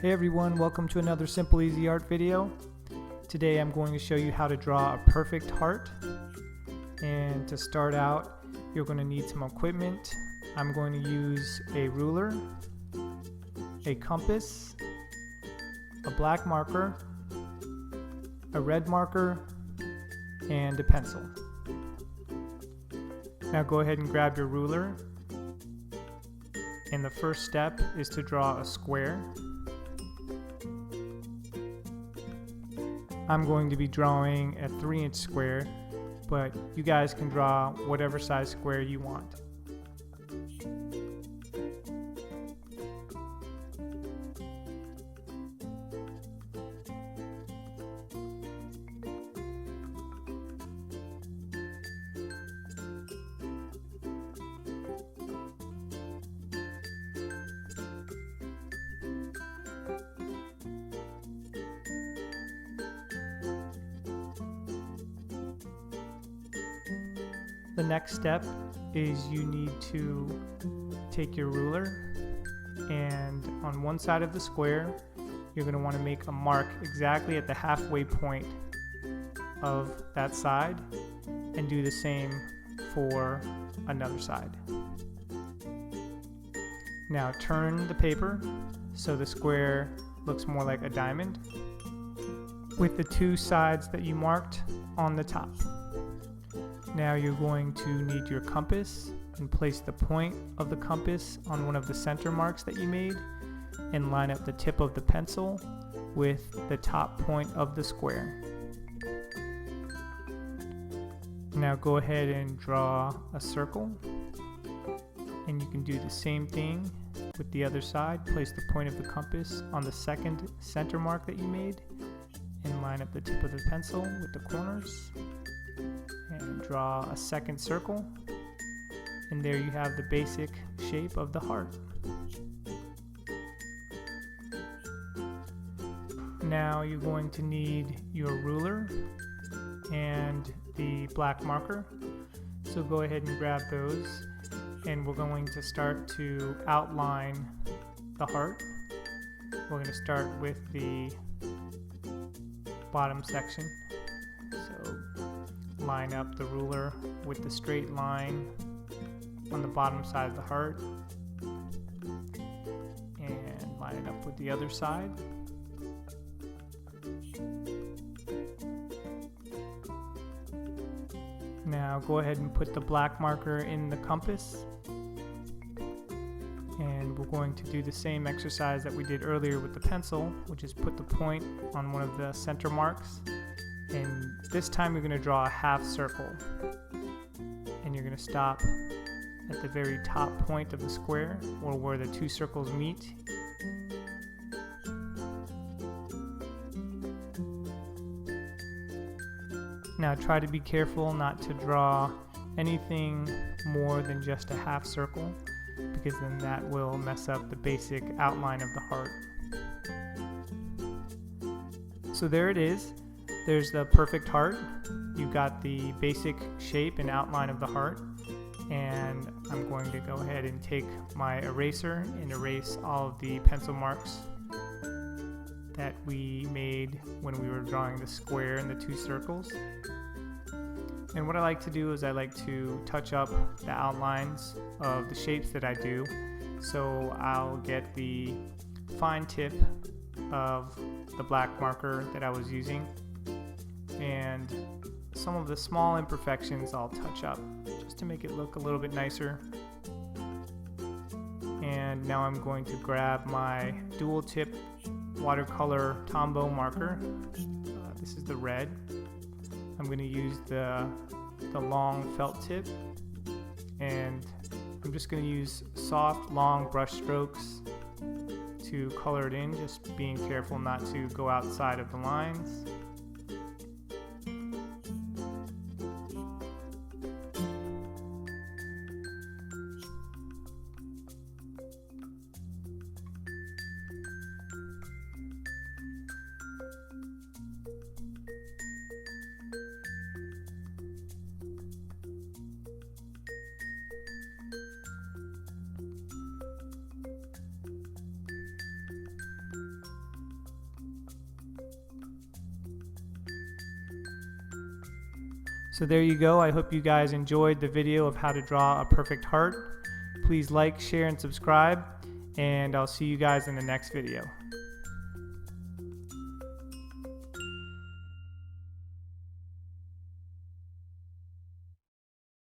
Hey everyone, welcome to another Simple Easy Art video. Today I'm going to show you how to draw a perfect heart. And to start out, you're going to need some equipment. I'm going to use a ruler, a compass, a black marker, a red marker, and a pencil. Now go ahead and grab your ruler. And the first step is to draw a square. I'm going to be drawing a 3-inch square, but you guys can draw whatever size square you want. The next step is you need to take your ruler, and on one side of the square you're going to want to make a mark exactly at the halfway point of that side, and do the same for another side. Now turn the paper so the square looks more like a diamond, with the two sides that you marked on the top. Now you're going to need your compass and place the point of the compass on one of the center marks that you made, and line up the tip of the pencil with the top point of the square. Now go ahead and draw a circle, and you can do the same thing with the other side. Place the point of the compass on the second center mark that you made, and line up the tip of the pencil with the corners. And draw a second circle, and there you have the basic shape of the heart. Now you're going to need your ruler and the black marker, so go ahead and grab those, and we're going to start to outline the heart. We're going to start with the bottom section. So line up the ruler with the straight line on the bottom side of the heart, and line it up with the other side. Now go ahead and put the black marker in the compass, and we're going to do the same exercise that we did earlier with the pencil, which is put the point on one of the center marks. And this time you're going to draw a half circle, and you're going to stop at the very top point of the square, or where the two circles meet. Now try to be careful not to draw anything more than just a half circle, because then that will mess up the basic outline of the heart. So there it is. There's the perfect heart. You've got the basic shape and outline of the heart, and I'm going to go ahead and take my eraser and erase all of the pencil marks that we made when we were drawing the square and the two circles. And what I like to do is I like to touch up the outlines of the shapes that I do. So I'll get the fine tip of the black marker that I was using, and some of the small imperfections I'll touch up just to make it look a little bit nicer. And now I'm going to grab my dual tip watercolor Tombow marker. This is the red. I'm going to use the long felt tip, and I'm just going to use soft long brush strokes to color it in, just being careful not to go outside of the lines. So there you go. I hope you guys enjoyed the video of how to draw a perfect heart. Please like, share, and subscribe, and I'll see you guys in the next video.